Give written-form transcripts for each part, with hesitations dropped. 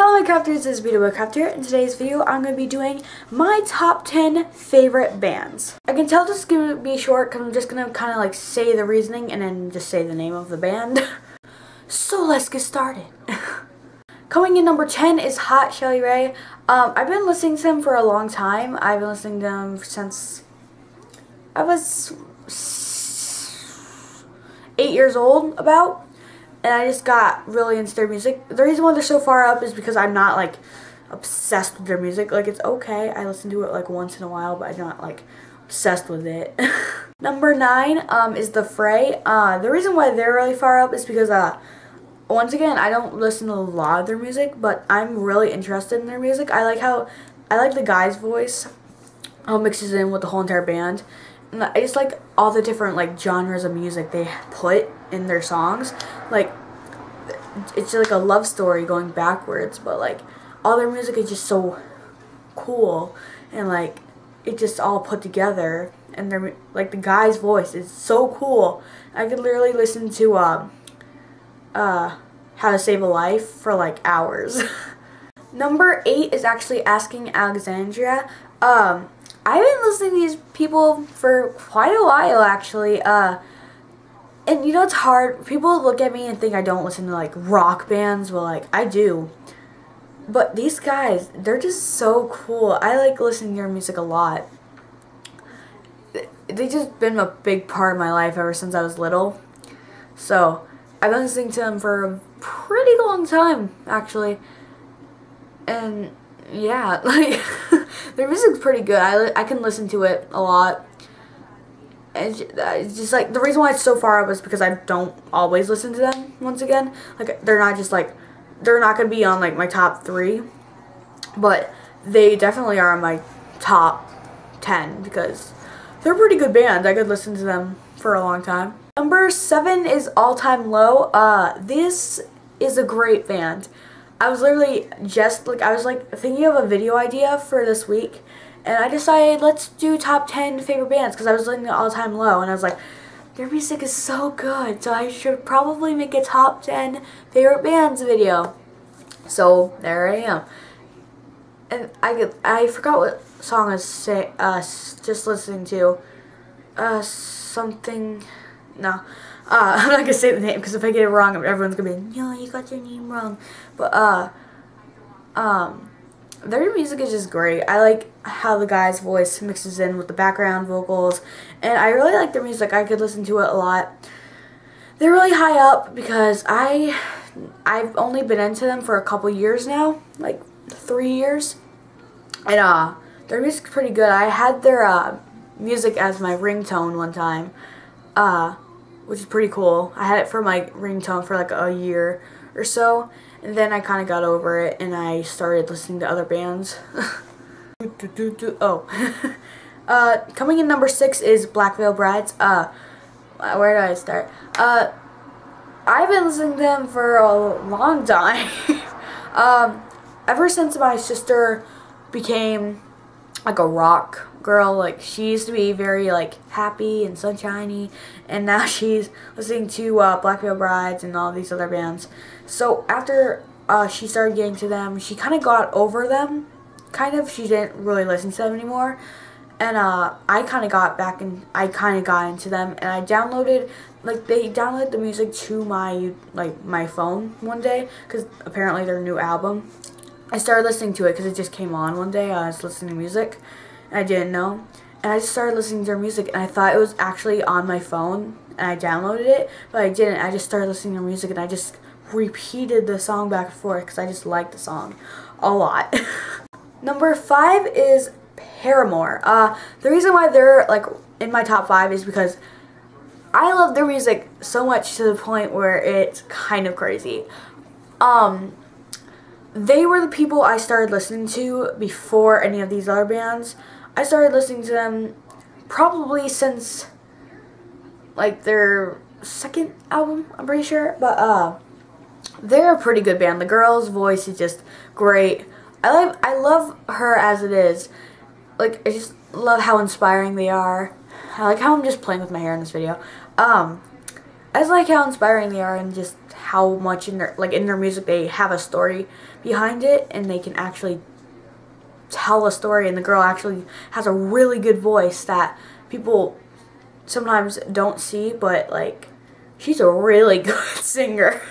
Hello my crafters, this is Craft here. In today's video, I'm going to be doing my top 10 favorite bands. I can tell this is going to be short because I'm just going to kind of like say the reasoning and then just say the name of the band. So let's get started. Coming in number 10 is Chelle Rae. I've been listening to them for a long time. I've been listening to them since I was 8 years old about. And I just got really into their music. The reason why they're so far up is because I'm not like obsessed with their music. Like, it's okay, I listen to it like once in a while, but I'm not like obsessed with it. Number 9 is the Fray. The reason why they're really far up is because once again, I don't listen to a lot of their music, but I'm really interested in their music. I like the guy's voice, how it mixes in with the whole entire band. And I just like all the different like genres of music they put in their songs. Like, it's like a love story going backwards, but like all their music is just so cool and like it just all put together. And they're like, the guy's voice is so cool. I could literally listen to How to Save a Life for like hours. Number 8 is actually Asking Alexandra. I've been listening to these people for quite a while, actually. And you know, it's hard. People look at me and think I don't listen to like rock bands. Well, like, I do. But these guys, they're just so cool. I like listening to their music a lot. They've just been a big part of my life ever since I was little. So, I've been listening to them for a pretty long time, actually. And yeah, like, their music's pretty good. I can listen to it a lot. And it's just like, the reason why it's so far up is because I don't always listen to them, once again. Like, they're not just like, they're not going to be on like my top 3. But they definitely are on my top 10 because they're a pretty good band. I could listen to them for a long time. Number 7 is All Time Low. This is a great band. I was literally just like, I was like thinking of a video idea for this week, and I decided let's do top 10 favorite bands because I was listening to All Time Low and I was like, their music is so good, so I should probably make a top 10 favorite bands video. So there I am. And I forgot what song I was just listening to. Something. No. I'm not gonna say the name because if I get it wrong, everyone's gonna be, no, you got their name wrong. But their music is just great. I like how the guy's voice mixes in with the background vocals, and I really like their music. I could listen to it a lot. They're really high up because I've only been into them for a couple years now, like 3 years, and their music's pretty good. I had their music as my ringtone one time. Which is pretty cool. I had it for my ringtone for like a year or so, and then I kind of got over it and I started listening to other bands. Coming in number 6 is Black Veil Brides. Where did I start? I've been listening to them for a long time. Ever since my sister became like a rock girl. Like, she used to be very like happy and sunshiny, and now she's listening to Black Veil Brides and all these other bands. So after she started getting to them, she kind of got over them. She didn't really listen to them anymore, and I kind of got back and I kind of got into them, and I downloaded, like, they downloaded the music to my phone one day because apparently their new album. I started listening to it because it just came on one day. I was listening to music, and I didn't know. And I just started listening to their music, and I thought it was actually on my phone, and I downloaded it, but I didn't. I just started listening to music, and I just repeated the song back and forth because I just liked the song a lot. Number 5 is Paramore. The reason why they're like in my top 5 is because I love their music so much to the point where it's kind of crazy. They were the people I started listening to before any of these other bands. I started listening to them probably since like their second album, I'm pretty sure. But they're a pretty good band. The girl's voice is just great. I love her as it is. Like, I just love how inspiring they are. I like how I'm just playing with my hair in this video. I just like how inspiring they are and just how much in their music they have a story behind it and they can actually tell a story, and the girl actually has a really good voice that people sometimes don't see, but like she's a really good singer.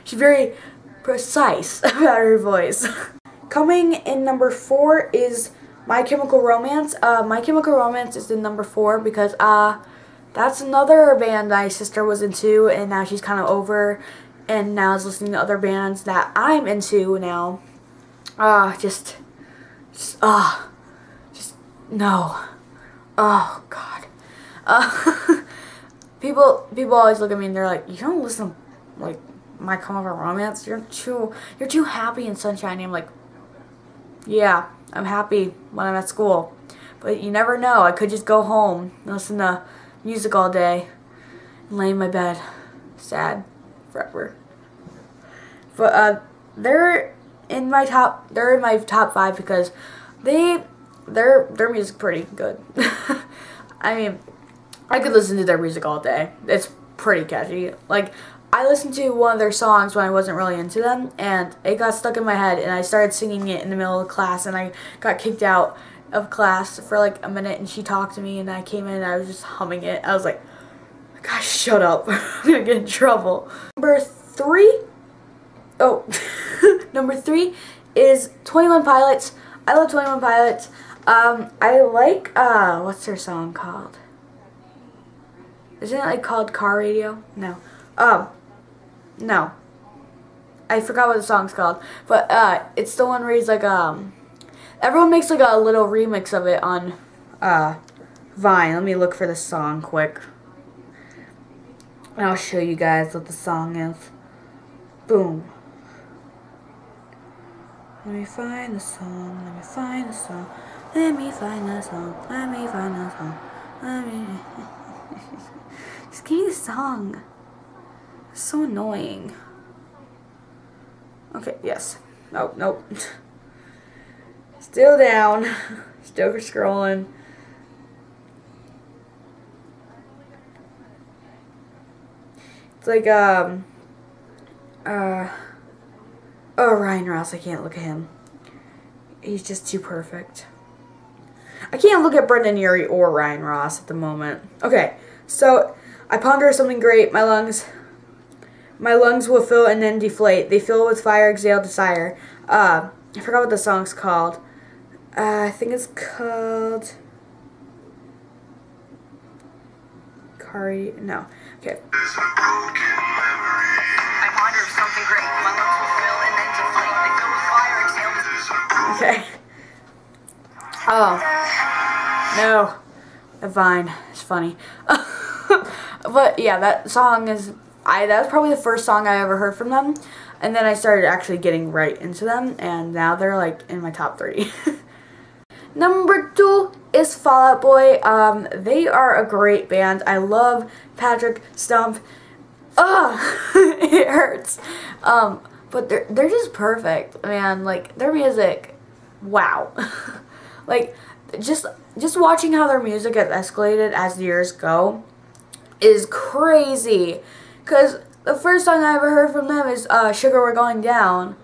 She's very precise about her voice. Coming in number 4 is My Chemical Romance. My Chemical Romance is in number 4 because that's another band my sister was into, and now she's kind of over, and now is listening to other bands that I'm into now. Just no. Oh God. People always look at me and they're like, you don't listen to like My Chemical Romance. You're too happy and sunshiny. I'm like, yeah, I'm happy when I'm at school, but you never know. I could just go home and listen to music all day and lay in my bed, sad forever. But they're in my top 5 because their music's pretty good. I mean, I could listen to their music all day. It's pretty catchy. Like, I listened to one of their songs when I wasn't really into them, and it got stuck in my head, and I started singing it in the middle of class, and I got kicked out of class for like a minute, and she talked to me, and I came in, and I was just humming it. I was like, gosh, shut up. I'm gonna get in trouble. Number 3? Oh, number 3 is 21 Pilots. I love 21 Pilots. I like, what's their song called? Isn't it like called Car Radio? No. No. I forgot what the song's called. But, it's the one where he's like, everyone makes like a little remix of it on, Vine. Let me look for the song quick. And I'll show you guys what the song is. Boom. Let me find the song. Let me find the song. Let me find the song. Let me find the song. Let me... Just give me the song. It's so annoying. Okay, yes. Nope, nope. Still down. Still scrolling. It's like, oh, Ryan Ross, I can't look at him. He's just too perfect. I can't look at Brendan Urie or Ryan Ross at the moment. Okay, so I ponder something great. My lungs will fill and then deflate. They fill with fire, exhale, desire. I forgot what the song's called. I think it's called... No. Okay. I ponder something great. My lungs will fill and then deflate. They fill with fire, exhale, desire. Okay. Oh. No. The Vine. It's funny. But yeah, that song is... that was probably the first song I ever heard from them. And then I started actually getting right into them. And now they're like in my top 3. Number 2 is Fall Out Boy. They are a great band. I love Patrick Stump. Ugh! It hurts. But they're just perfect, man. Like, their music, wow. Like, just watching how their music has escalated as the years go is crazy. Because the first song I ever heard from them is Sugar We're Going Down.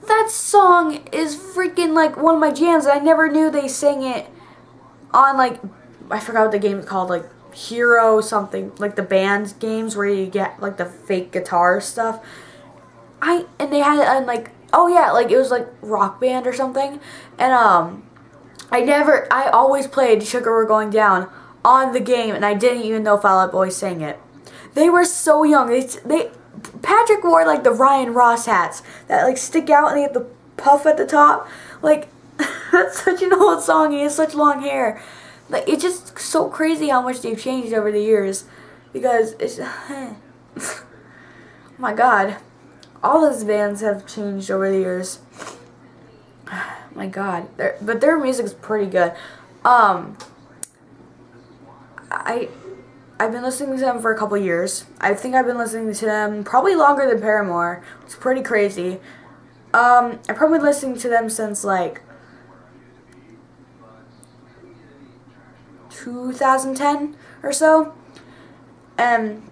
That song is freaking like one of my jams, and I never knew they sang it on like, I forgot what the game is called, like Hero something, like the band games where you get like the fake guitar stuff. And they had it on like, oh yeah, like it was like Rock Band or something. And I always played Sugar We're Going Down on the game, and I didn't even know Fall Out Boy sang it. They were so young. Patrick wore like the Ryan Ross hats that like stick out and they have the puff at the top. Like, that's such an old song. He has such long hair. Like, it's just so crazy how much they've changed over the years. Because it's, oh my God, all those bands have changed over the years. My God, but their music is pretty good. I've been listening to them for a couple years. I think I've been listening to them probably longer than Paramore. It's pretty crazy. I've probably been listening to them since like 2010 or so. And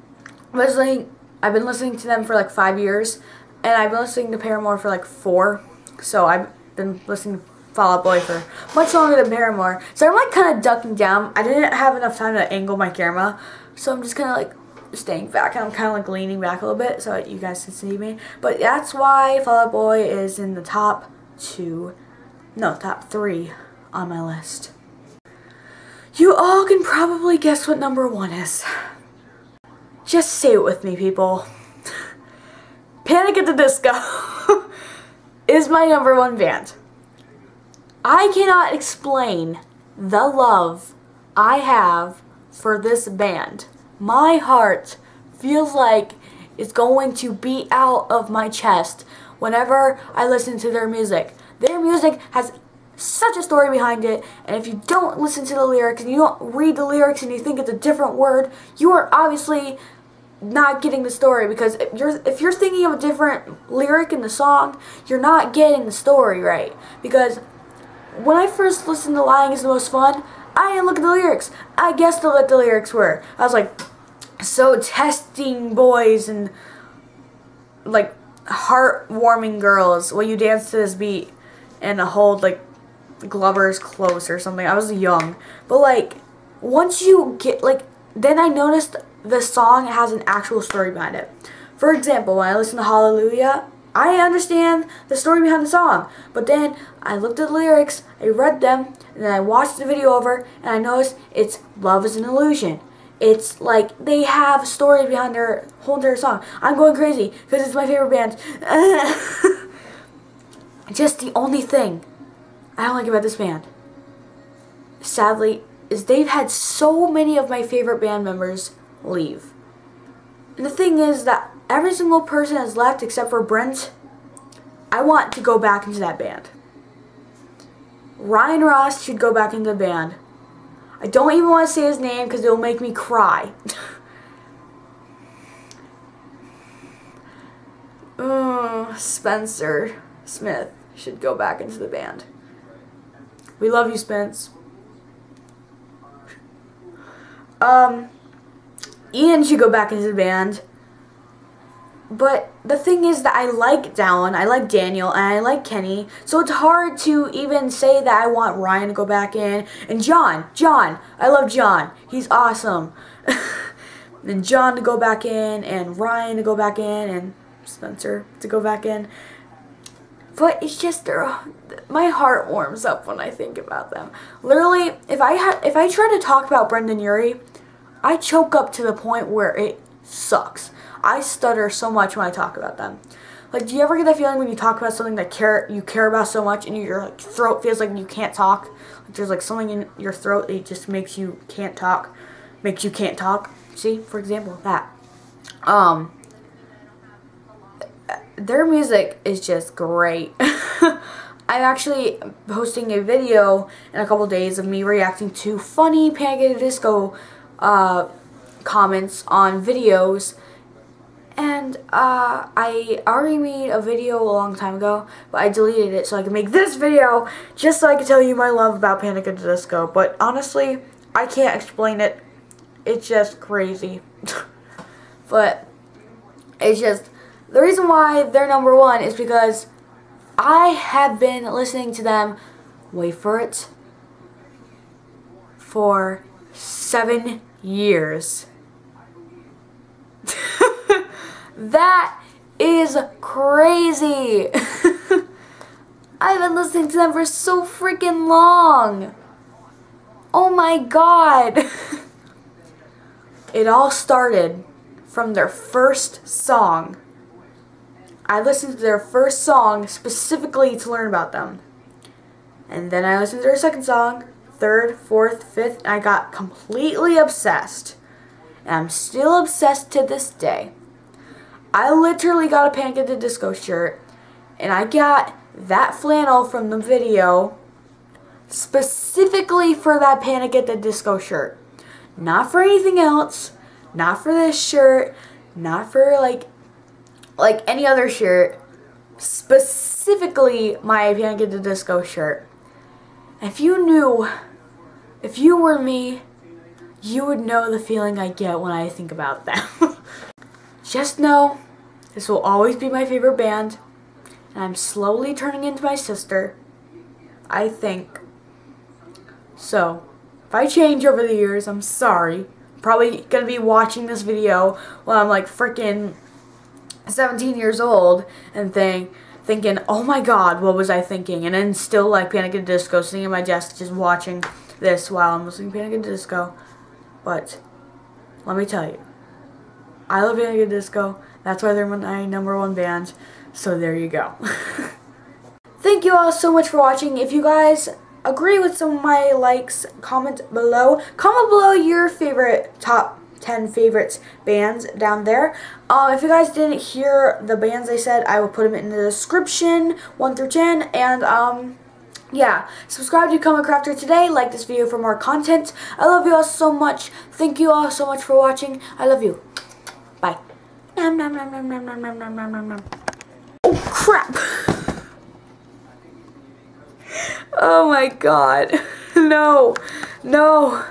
I've been listening to them for like 5 years, and I've been listening to Paramore for like 4. So I've been listening to Fall Out Boy for much longer than Paramore. So I'm like kind of ducking down. I didn't have enough time to angle my camera, so I'm just kind of like staying back, and I'm kind of like leaning back a little bit so you guys can see me. But that's why Fall Out Boy is in the top 3 on my list. You all can probably guess what number 1 is. Just say it with me, people. Panic at the Disco is my number 1 band. I cannot explain the love I have for this band. My heart feels like it's going to beat out of my chest whenever I listen to their music. Their music has such a story behind it, and if you don't listen to the lyrics and you don't read the lyrics and you think it's a different word, you are obviously not getting the story, because if you're thinking of a different lyric in the song, you're not getting the story right. Because when I first listened to Lying Is the Most Fun, I didn't look at the lyrics. I guessed what the lyrics were. I was like, so testing boys and like heartwarming girls, will you dance to this beat and hold like Glover's close or something. I was young, but like once you get like, then I noticed the song has an actual story behind it. For example, when I listen to Hallelujah, I understand the story behind the song, but then I looked at the lyrics, I read them, and then I watched the video over, and I noticed it's love is an illusion. It's like they have a story behind their whole entire song. I'm going crazy because it's my favorite band. Just the only thing I don't like about this band, sadly, is they've had so many of my favorite band members leave. And the thing is that every single person has left except for Brent. I want to go back into that band. Ryan Ross should go back into the band. I don't even want to say his name because it will make me cry. Spencer Smith should go back into the band. We love you, Spence. Ian should go back into the band. But the thing is that I like Dallin, I like Daniel, and I like Kenny. So it's hard to even say that I want Ryan to go back in. And John, I love John. He's awesome. And John to go back in, and Ryan to go back in, and Spencer to go back in. But it's just, my heart warms up when I think about them. Literally, if I try to talk about Brendan Urie, I choke up to the point where it sucks. I stutter so much when I talk about them. Like, do you ever get that feeling when you talk about something that you care about so much, and your like, throat feels like you can't talk? Like there's like something in your throat that just makes you can't talk. See, for example, that. Their music is just great. I'm actually posting a video in a couple days of me reacting to funny Panic at the Disco comments on videos. And I already made a video a long time ago, but I deleted it so I could make this video just so I could tell you my love about Panic at the Disco. But honestly, I can't explain it. It's just crazy. But it's just, the reason why they're number 1 is because I have been listening to them, wait for it, for 7 years. That is crazy. I've been listening to them for so freaking long. Oh my god. It all started from their first song. I listened to their first song specifically to learn about them. And then I listened to their second song, third, fourth, fifth, and I got completely obsessed. And I'm still obsessed to this day. I literally got a Panic at the Disco shirt, and I got that flannel from the video specifically for that Panic at the Disco shirt. Not for anything else, not for this shirt, not for like any other shirt, specifically my Panic at the Disco shirt. If you were me, you would know the feeling I get when I think about them. just know this will always be my favorite band, and I'm slowly turning into my sister, I think. So, if I change over the years, I'm sorry. I'm probably gonna be watching this video when I'm like freaking 17 years old and thinking, oh my god, what was I thinking? And then still like Panic at the Disco, sitting at my desk just watching this while I'm listening to Panic at the Disco. But let me tell you, I love Panic at the Disco. That's why they're my #1 band. So there you go. Thank you all so much for watching. If you guys agree with some of my likes, comment below. Comment below your favorite top 10 favorites bands down there. If you guys didn't hear the bands I said, I will put them in the description, 1 through 10. And yeah, subscribe to Become a Crafter today. Like this video for more content. I love you all so much. Thank you all so much for watching. I love you. Bye. Nom, nom, nom, nom, nom, nom, nom, nom, nom, nom. Oh crap. Oh my god. No. No.